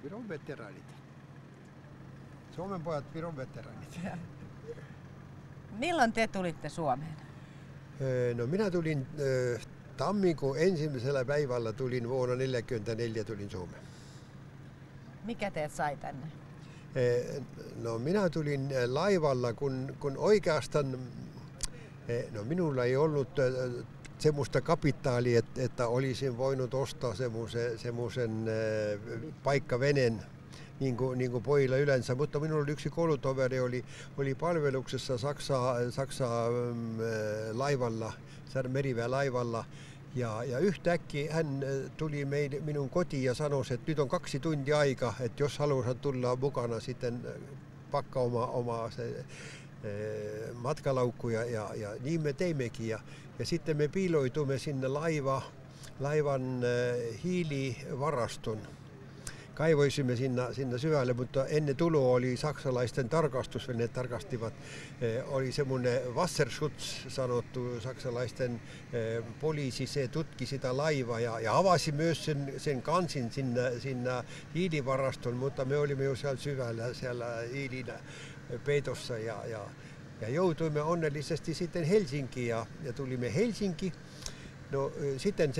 Viron veteraanit. Suomen pojat, Viron veteraanit. Milloin te tulitte Suomeen? No minä tulin tammikuun ensimmäisellä päivällä tulin vuonna 1944 tulin Suomeen. Mikä teet sai tänne? No minä tulin laivalla, kun oikeastaan no minulla ei ollut semmoista kapitaalia, että olisin voinut ostaa semmoisen paikkaveneen niin kuin pojilla yleensä, mutta minulla oli yksi koulutoveri, oli palveluksessa Saksa laivalla, meriväelaivalla. Ja yhtäkkiä hän tuli minun kotiin ja sanoi, että nyt on 2 tuntia aika, että jos haluat tulla mukana, sitten pakka oma se, matkalaukku ja niin me teimmekin. Ja sitten me piiloitumme sinne laivan hiilivaraston. Kaivoisimme sinne syvälle, mutta ennen tuloa oli saksalaisten tarkastusveneet tarkastivat. Oli semmoinen Wasserschutz sanottu, saksalaisten poliisi, se tutki sitä laivaa ja avasi myös sen kansin sinne hiilivaraston, mutta me olimme jo siellä syvällä, siellä hiilinä peitossa ja joutuimme onnellisesti sitten Helsinkiin ja tulimme Helsinkiin. No sitten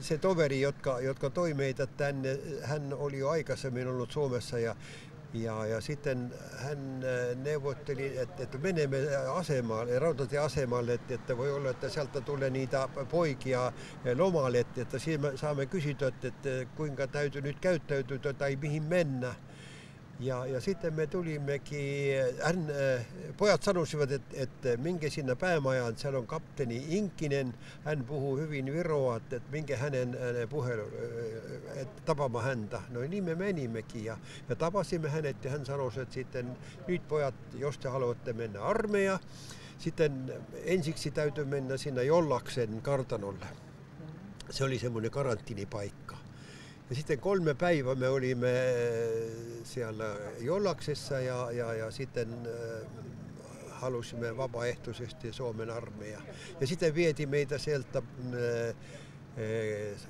se toveri, jotka toi meitä tänne, hän oli jo aikaisemmin ollut Suomessa ja sitten hän neuvotteli, että menemme asemalle, rautatieasemalle, että voi olla, että sieltä tulee niitä poikia lomalle, että siinä saamme kysyä, että kuinka täytyy nyt käyttäytyä tai mihin mennä. Ja sitten me tulimmekin, pojat sanoisivat, että minkä sinne päämajaan, siellä on kapteeni Inkinen, hän puhuu hyvin viroa, että minkä hänen puhelu, että tapaamme häntä. No niin me menimmekin ja tapasimme hänet ja hän sanoi, että sitten nyt pojat, jos te haluatte mennä armeijaan, sitten ensiksi täytyy mennä sinne Jollaksen kartanolle. Se oli semmoinen karantiinipaikka. Ja sitten 3 päivää me olimme siellä Jollaksessa ja sitten halusimme vapaaehtoisesti Suomen armeija. Ja sitten vieti meitä sieltä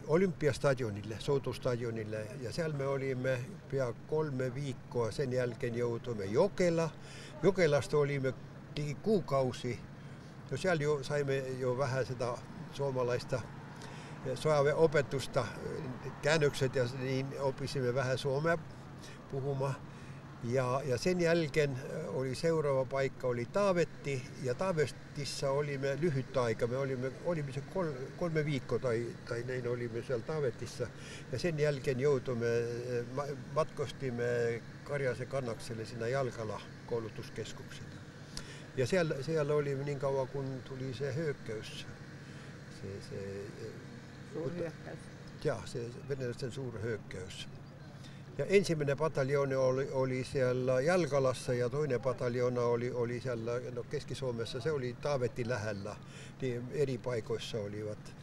Olympiastadionille, Soutustadionille. Ja siellä me olimme pian 3 viikkoa, sen jälkeen joutuimme Jokelasta olimme kuukausi. No siellä saimme jo vähän sitä suomalaista opetusta, käännökset ja niin opisimme vähän suomea puhumaan. Ja sen jälkeen oli seuraava paikka, oli Taavetti ja Taavetissa olimme lyhyt aika. Me olimme se 3 viikkoa tai näin olimme siellä Taavetissa. Ja sen jälkeen matkustimme Karjasen Kannakselle siinä Jalkala koulutuskeskukseen. Ja siellä olimme niin kauan kun tuli se hyökkäys. Suurhyökkäys. Joo, se venäläisten suurhyökkäys. Ja ensimmäinen pataljoona oli siellä Jalkalassa ja toinen pataljoona oli siellä Keski-Suomessa. Se oli Taavetin lähellä. Niin eri paikoissa olivat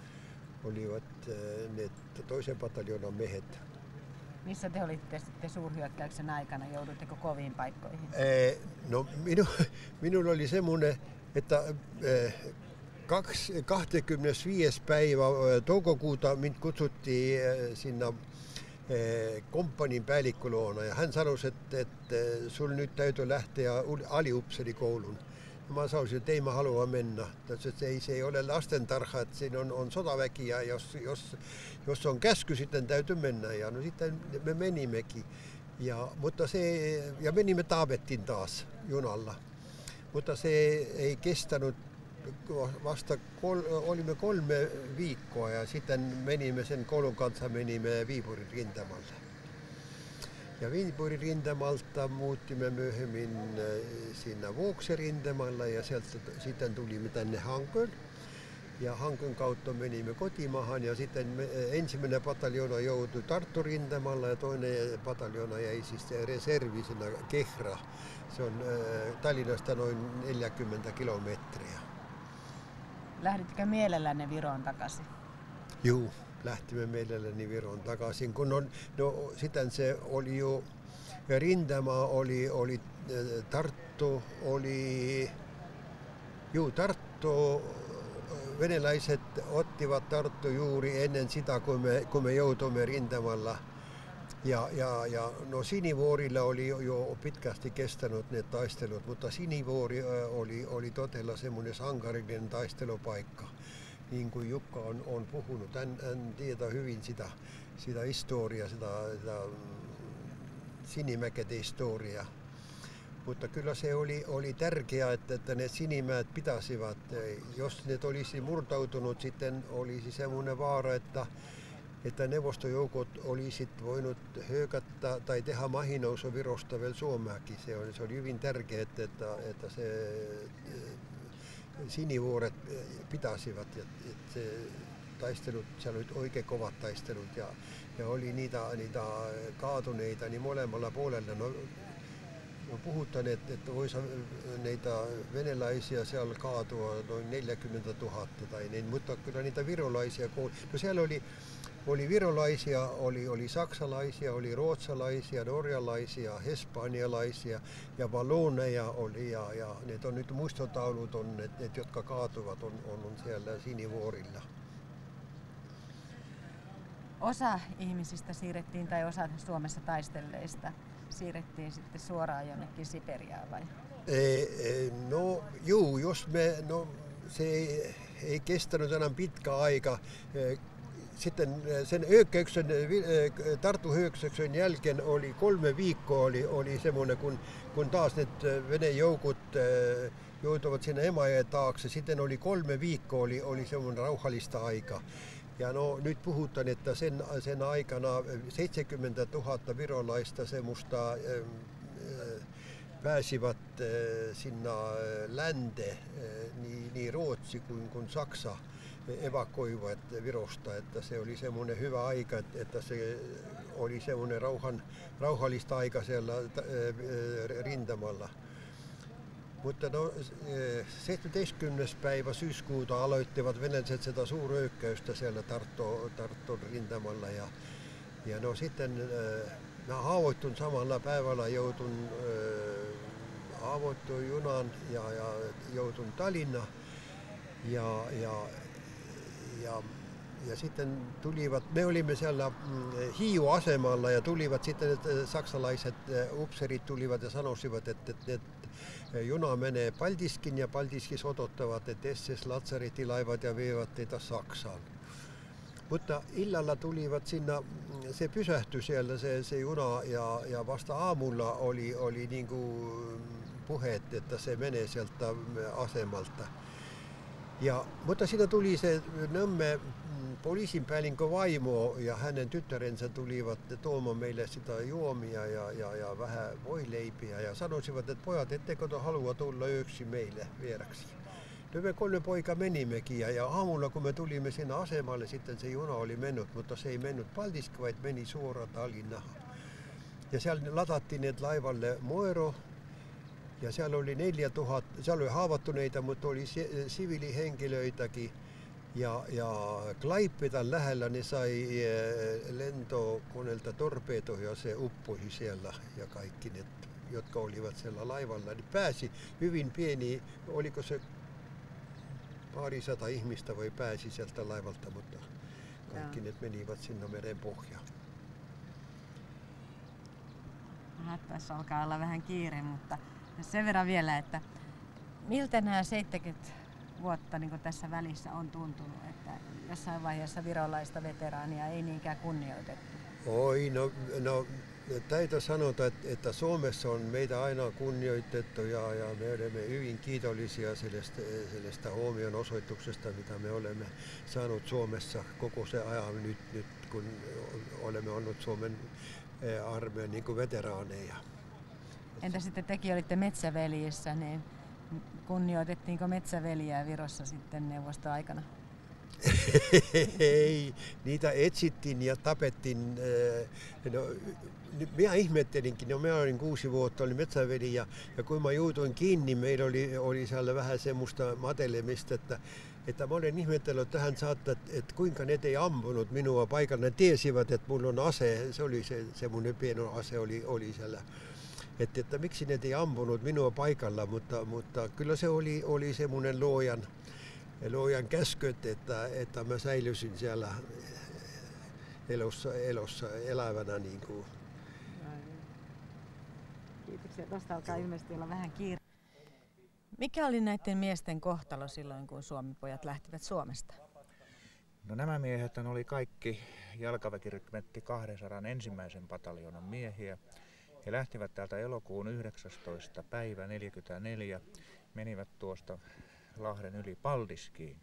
ne toisen pataljoonan miehet. Missä te olitte sitten suurhyökkäyksen aikana? Joudutteko koviin paikkoihin? No minulla oli semmoinen, että 25. päivä toukokuuta minut kutsuttiin sinne komppanin päällikköluona ja hän sanoi, että sinulle nyt täytyy lähteä aliupseerikouluun. Mä sanoin, että ei mä halua mennä. Se ei ole lastentarha, että siinä on sotaväki ja jos on käsky, sitten täytyy mennä. Ja no sitten me menimmekin. Ja menimme Taavettiin taas junalla. Mutta se ei kestänyt. Vasta olimme 3 viikkoa ja sitten menimme sen koulun kanssa Viipurin rintamalle. Ja Viipurin rintamalta muuttimme myöhemmin siinä Vuoksen rintamalla ja sieltä sitten tulimme tänne Hanköön. Ja Hankön kautta menimme kotimaahan ja sitten ensimmäinen pataljoona joutui Tartu rintamalla ja toinen pataljoona jäi siis reservisenä Kehra. Se on Tallinnasta noin 40 kilometriä. Lähdittekö mielellänne Viroon takaisin? Joo, lähtimme mielelläni Viroon takaisin. Sitten se oli jo, rintama oli Tartu, Tartu, venäläiset ottivat Tartu juuri ennen sitä, kun me joutuimme rintamalla Ja no Sinivuorilla oli jo pitkästi kestänyt ne taistelut, mutta Sinivuori oli todella semmoinen sankarinen taistelupaikka. Niin kuin Jukka on puhunut, hän tietää hyvin sitä historiaa, sitä Sinimäketen historiaa. Mutta kyllä se oli tärkeää, että ne Sinimäet pitäisivät. Jos ne olisi murtautunut, sitten olisi semmoinen vaara, että neuvostojoukot olisit voinut hyökätä tai tehdä mahinousu Virosta vielä Suomeenkin. Se oli hyvin tärkeää, että se Sinivuoret pitäisivät. Että se taistelut, siellä oli oikein kovat taistelut ja oli niitä kaatuneita niin molemmalla puolella. No puhutaan, että voisi niitä venäläisiä siellä kaatua noin 40 000 tai niin, mutta kyllä niitä virolaisia, no siellä oli virolaisia, oli saksalaisia, oli ruotsalaisia, norjalaisia, espanjalaisia ja valloneja oli ja ne on nyt muistotaulut on, ne jotka kaatuvat on siellä Sinivuorilla. Osa ihmisistä siirrettiin tai osa Suomessa taistelleista siirrettiin sitten suoraan jonnekin Siperiaan vai? No juu, se ei kestänyt enää pitkä aika. Sitten sen Tartu-hyökkäyksen jälkeen oli 3 viikkoa oli semmoinen, kun taas ne Venäjän joukot joutuivat sinne Emajärven taakse. Sitten oli 3 viikkoa oli semmoinen rauhallista aika. Ja no, nyt puhutaan, että sen aikana 70 000 virolaista semmoista pääsivät sinne länteen, niin Ruotsi kuin Saksa evakuoivat Virosta, että se oli semmoinen hyvä aika, että se oli semmoinen rauhallista aika siellä rintamalla. Mutta no, 17. päivä syyskuuta aloittivat venäläiset sitä suurhyökkäystä siellä Tartun rintamalla ja no sitten mä haavoittun samalla päivällä haavoittuin junaan ja joutun Tallinnaan ja sitten tulivat, me olimme siellä Hiiu-asemalla ja tulivat sitten saksalaiset upseerit tulivat ja sanosivat, että juna menee Paldiskiin ja Paldiskissa odottavat, että SS-latsaritilaivat ja vievät teitä Saksaan. Mutta illalla tulivat sinne, se pysähtyi siellä se juna ja vasta aamulla oli niin kuin puheet, että se menee sieltä asemalta. Mutta siinä tuli se Nõmme poliisinpäällikkö vaimo ja hänen tyttärensä tulivat tuomaan meille sitä juomia ja vähän voileipiä ja sanosivat, että pojat, ettekö te halua tulla yöksi meille vieraksi. No me 3 poikaa menimmekin ja aamulla kun me tulimme sinne asemalle, sitten se juna oli mennyt, mutta se ei mennyt Paldiskiin, vaan meni suoraan Tallinnaan. Ja siellä ladattiin ne laivalle Moero. Ja siellä oli 4000, siellä oli haavoittuneita, mutta oli siviilihenkilöitäkin. Ja Klaipedan lähellä ne sai lentokoneelta torpedoja ja se upposi siellä. Ja kaikki ne, jotka olivat siellä laivalla, niin pääsi hyvin pieni, oliko se parisataa ihmistä vai pääsi sieltä laivalta, mutta kaikki ne menivät sinne meren pohjaan. Tässä alkaa olla vähän kiire, mutta sen verran vielä, että miltä nämä 70 vuotta niin tässä välissä on tuntunut, että jossain vaiheessa virolaista veteraania ei niinkään kunnioitettu? Oi, no täytyy sanota, että Suomessa on meitä aina kunnioitettu ja me olemme hyvin kiitollisia sellaista huomion osoituksesta, mitä me olemme saaneet Suomessa koko se ajan nyt kun olemme olleet Suomen armeijan niin kuin veteraaneja. Entä sitten tekin olitte metsäveljissä, niin kunnioitettiinko metsäveliä Virossa sitten neuvostoaikana? Ei, niitä etsittiin ja tapettiin. No, minä ihmettelinkin, no minä olin 6 vuotta, olin metsäveli ja kun mä joutuin kiinni, meillä oli siellä vähän semmoista matelemista, että mä olen ihmetellyt tähän saattaa, että kuinka ne ei ampunut minua paikalla. Ne tiesivät, että mulla on ase, se oli semmoinen pieni ase oli siellä. Että miksi ne ei ampunut minua paikalla, mutta kyllä se oli semmoinen luojan käsky, että mä säilyisin siellä. elossa elävänä. Niin kuin. Kiitoksia. Tuosta alkaa ilmeisesti olla vähän kiire. Mikä oli näiden miesten kohtalo silloin, kun Suomi-pojat lähtivät Suomesta? No nämä miehet oli kaikki jalkaväkirykmentti 201. pataljoonan miehiä. He lähtivät täältä elokuun 19. päivä 1944, menivät tuosta Lahden yli Paldiskiin.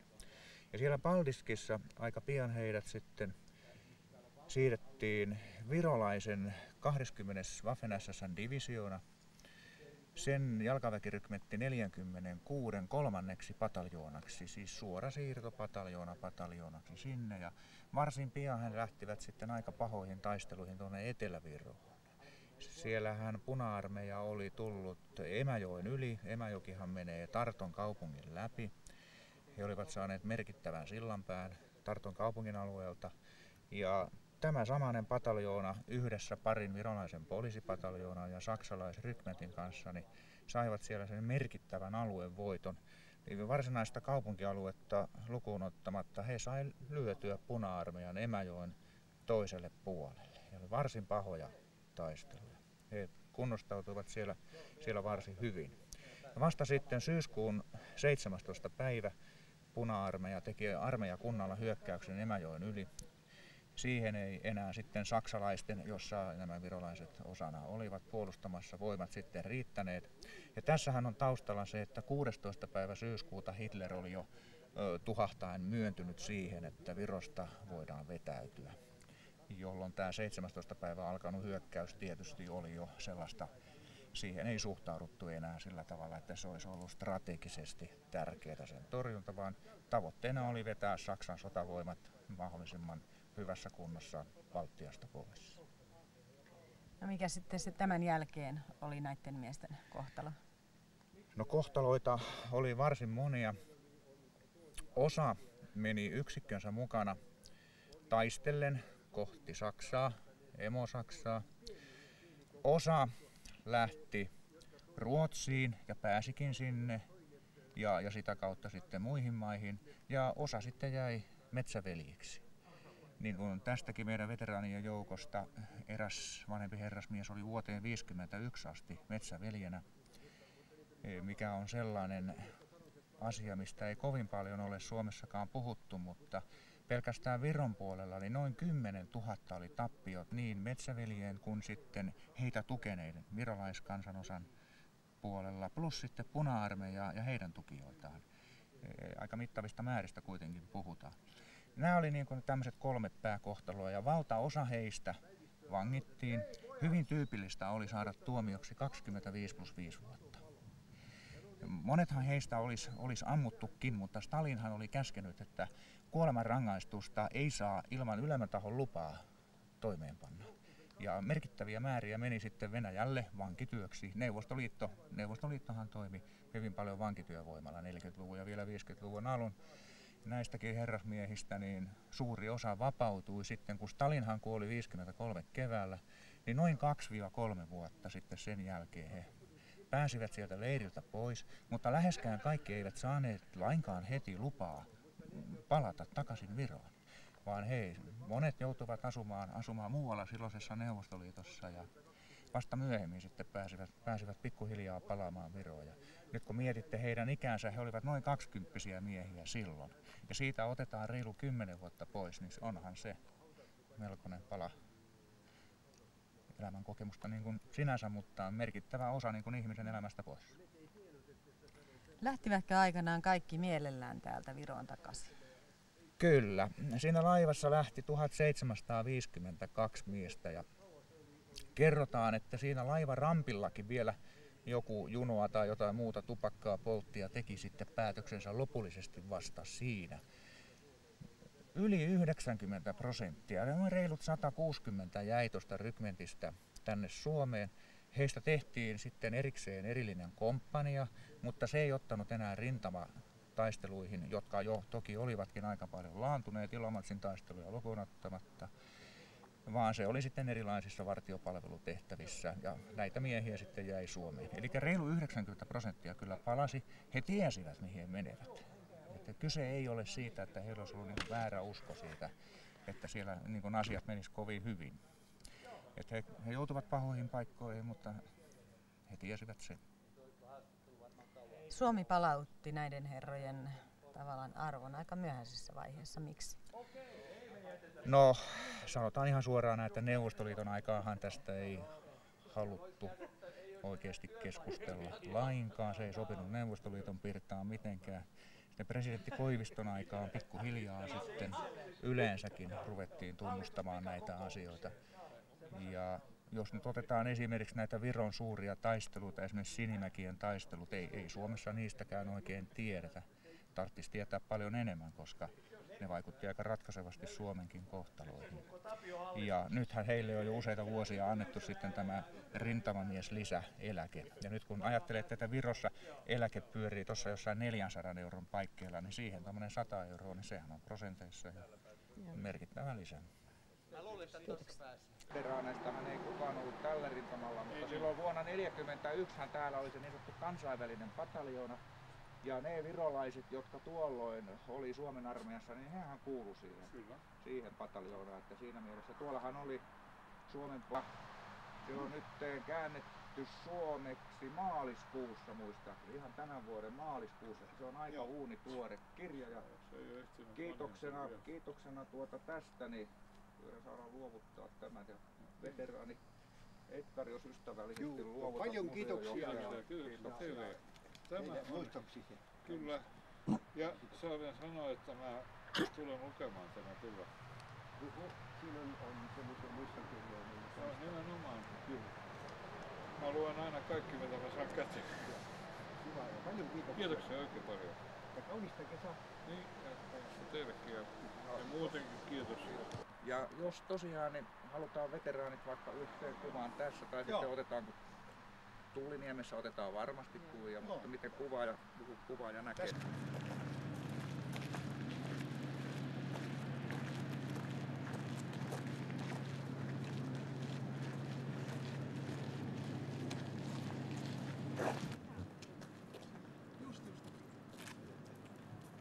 Ja siellä Paldiskissa aika pian heidät sitten siirrettiin virolaisen 20. Waffen-SS:n divisioona, sen jalkaväkirykmentti 46. 3. pataljoonaksi, siis suora siirto pataljoonaksi sinne. Ja varsin pian he lähtivät sitten aika pahoihin taisteluihin tuonne Etelä-Viroon. Siellähän Puna-armeija oli tullut Emäjoen yli. Emäjokihan menee Tarton kaupungin läpi. He olivat saaneet merkittävän sillanpään Tarton kaupungin alueelta. Ja tämä samainen pataljoona yhdessä parin virolaisen poliisipataljoonan ja saksalaisrykmentin kanssa niin saivat siellä sen merkittävän aluevoiton. Niin varsinaista kaupunkialuetta lukuun ottamatta he sai lyötyä Puna-armeijan Emäjoen toiselle puolelle. He oli varsin pahoja taisteluja. He kunnostautuivat siellä varsin hyvin. Ja vasta sitten syyskuun 17. päivä Puna-armeija teki armeijakunnalla hyökkäyksen Emäjoen yli. Siihen ei enää sitten saksalaisten, jossa nämä virolaiset osana olivat puolustamassa, voimat sitten riittäneet. Ja tässähän on taustalla se, että 16. päivä syyskuuta Hitler oli jo tuhahtaen myöntynyt siihen, että Virosta voidaan vetäytyä. Jolloin tämä 17. päivä alkanut hyökkäys tietysti oli jo sellaista, siihen ei suhtauduttu enää sillä tavalla, että se olisi ollut strategisesti tärkeää sen torjunta, vaan tavoitteena oli vetää Saksan sotavoimat mahdollisimman hyvässä kunnossa Baltiasta pois. No mikä sitten se tämän jälkeen oli näiden miesten kohtalo? No kohtaloita oli varsin monia. Osa meni yksikkönsä mukana taistellen kohti Saksaa, emo-Saksaa. Osa lähti Ruotsiin ja pääsikin sinne ja sitä kautta sitten muihin maihin. Ja osa sitten jäi metsäveljiksi. Niin kuin tästäkin meidän veteraanien joukosta eräs vanhempi herrasmies oli vuoteen 1951 asti metsäveljenä, mikä on sellainen asia, mistä ei kovin paljon ole Suomessakaan puhuttu, mutta pelkästään Viron puolella niin noin 10 000 oli tappiot niin metsäveljien kuin sitten heitä tukeneiden virolaiskansanosan puolella, plus sitten Puna-armeija ja heidän tukijoitaan. Aika mittavista määristä kuitenkin puhutaan. Nämä oli niin kuin tämmöiset 3 pääkohtaloa ja valtaosa heistä vangittiin. Hyvin tyypillistä oli saada tuomioksi 25+5 vuotta. Monethan heistä olisi ammuttukin, mutta Stalinhan oli käskenyt, että kuolemanrangaistusta ei saa ilman ylemmän tahon lupaa toimeenpanna. Ja merkittäviä määriä meni sitten Venäjälle vankityöksi. Neuvostoliittohan toimi hyvin paljon vankityövoimalla 40-luvun ja vielä 50-luvun alun. Näistäkin herrasmiehistä niin suuri osa vapautui sitten, kun Stalinhan kuoli 1953 keväällä, niin noin 2-3 vuotta sitten sen jälkeen he pääsivät sieltä leiriltä pois, mutta läheskään kaikki eivät saaneet lainkaan heti lupaa palata takaisin Viroon, vaan monet joutuivat asumaan muualla silloisessa Neuvostoliitossa ja vasta myöhemmin sitten pääsivät pikkuhiljaa palaamaan Viroon. Ja nyt kun mietitte heidän ikänsä, he olivat noin 20-vuotiaita miehiä silloin. Ja siitä otetaan reilu 10 vuotta pois, niin onhan se melkoinen pala elämän kokemusta niin kuin sinänsä, mutta merkittävä osa niin kuin ihmisen elämästä pois. Lähtivätkö aikanaan kaikki mielellään täältä Viroon takaisin? Kyllä. Siinä laivassa lähti 1752 miestä ja kerrotaan, että siinä laivarampillakin vielä joku junoa tai jotain muuta tupakkaa poltti ja teki sitten päätöksensä lopullisesti vasta siinä. Yli 90%, noin reilut 160 jäi tuosta rykmentistä tänne Suomeen. Heistä tehtiin sitten erikseen erillinen komppania, mutta se ei ottanut enää rintamataisteluihin, jotka jo toki olivatkin aika paljon laantuneet Ilomantsin taisteluja lukuun ottamatta, vaan se oli sitten erilaisissa vartiopalvelutehtävissä ja näitä miehiä sitten jäi Suomeen. Eli reilu 90% kyllä palasi, he tiesivät mihin he menevät. Että kyse ei ole siitä, että heillä olisi ollut niin väärä usko siitä että siellä niin kuin asiat menis kovin hyvin. Että he joutuvat pahoihin paikkoihin, mutta he tiesivät sen. Suomi palautti näiden herrojen tavallaan arvon aika myöhäisessä vaiheessa. Miksi? No, sanotaan ihan suoraan, että Neuvostoliiton aikaahan tästä ei haluttu oikeasti keskustella lainkaan. Se ei sopinut Neuvostoliiton pirtaan mitenkään. Sitten presidentti Koiviston aikaan pikkuhiljaa sitten yleensäkin ruvettiin tunnustamaan näitä asioita. Ja jos nyt otetaan esimerkiksi näitä Viron suuria taisteluita, esimerkiksi Sinimäkien taistelut, ei Suomessa niistäkään oikein tiedetä. Tarvitsisi tietää paljon enemmän, koska ne vaikutti aika ratkaisevasti Suomenkin kohtaloihin. Ja nythän heille on jo useita vuosia annettu sitten tämä rintamamieslisäeläke. Ja nyt kun ajattelet, että Virossa eläke pyörii tuossa jossain 400 euron paikkeilla, niin siihen tämmöinen 100 euroa, niin sehän on prosenteissa ja merkittävä lisä. Veteraaneissahan ei kukaan ollut tällä rintamalla, mutta silloin vuonna 1941 täällä oli se niin sanottu kansainvälinen pataljoona. Ja ne virolaiset, jotka tuolloin oli Suomen armeijassa, niin hehän kuulu siihen pataljoonaan. Että siinä mielessä tuollahan oli Suomen se on nyt käännetty suomeksi maaliskuussa muistaakseni, ihan tämän vuoden maaliskuussa. Se on aika uunituore kirja ja kiitoksena tästä niin saadaan luovuttaa tämän ja veteraani Edgar, jos ystävällisesti luovutat. Paljon kiitoksia. Tämä on, kyllä. Ja saa vielä sanoa, että mä tulen lukemaan tämän kyllä. Siinä on semmoisia muistakirjoja. Nimenomaan. Kyllä. Mä luen aina kaikki, mitä mä saan käteen. Hyvä ja paljon kiitoksia. Kiitoksia oikein paljon. Ja kaunista kesää. Niin, ja teillekin ja muutenkin kiitos. Ja jos tosiaan niin halutaan veteraanit vaikka yhteen kuvaan tässä tai sitten otetaan Tuuliniemessä otetaan varmasti kuvia, mutta miten kuvaaja näkee.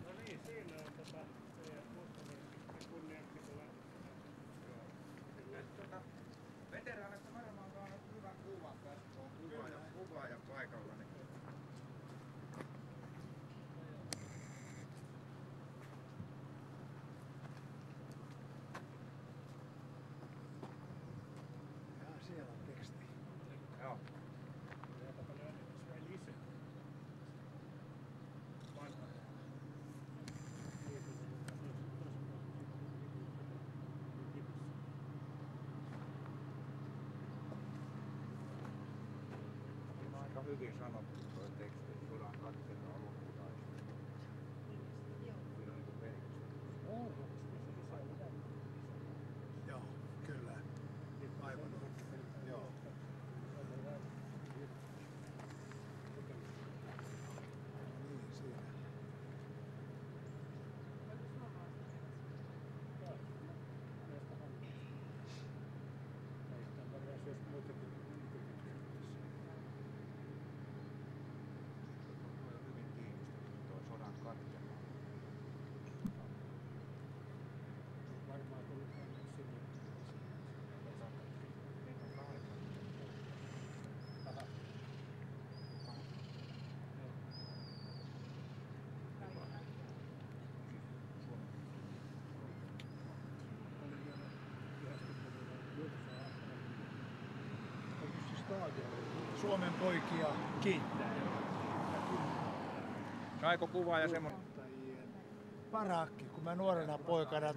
No niin, siinä on kunnianpitoa. Veteraanista varmaan saanut hyvän kuvan tästä, on kuvaaja paikalla. Niin. Ja siellä on teksti. Joo. Aika hyvin sanottu tuo teksti, sodan katkeena loputaistelu. Siinä on niin merkitys. Joo, kyllä. Aivan oikein. Joo. Niin, siinä. Hyvin tiivistetty tuo sodan katkeena. Suomen poikia kiittää. Saiko kuvaaja semmoinen? Parakki, kun mä nuorena poikana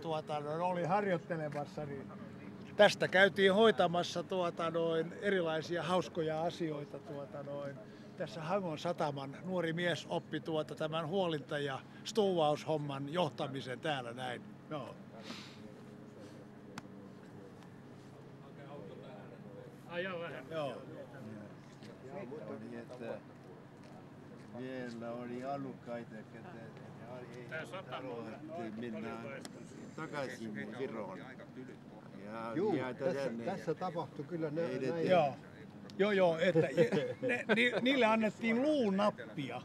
olin harjoittelemassa, niin tästä käytiin hoitamassa erilaisia hauskoja asioita. Tässä Hamon sataman nuori mies oppi tämän huolinta- ja stuuvaushomman johtamisen täällä näin. Joo. Aja vähän. Joo. Oli, että vielä oli alukkaita, että haluattiin mennä takaisin Viroon. Juu, tässä tapahtui kyllä näin. Joo, että niille annettiin luunappia.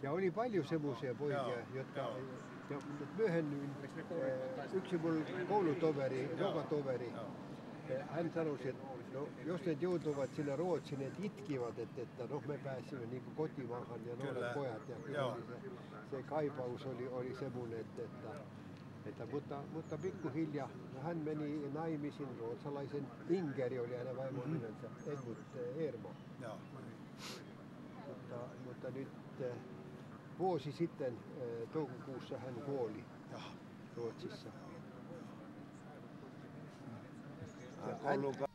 Ja oli paljon semmoisia poikia, jotka Ja myöhennyin, yksi mun koulutoveri, ruokatoveri, hän sanoi, että no, jos ne joutuvat sinne Ruotsiin, ne itkivät, että no, me pääsimme niin kuin kotimaahan ja nuoret pojat. Ja kyllä oli se kaipaus oli semmoinen, mutta pikkuhiljaa hän meni naimisiin ruotsalaisen Ingeri oli aina vaimon nimensä, Edmund Eermo. Mutta nyt vuosi sitten toukokuussa hän kuoli Ruotsissa. Koulun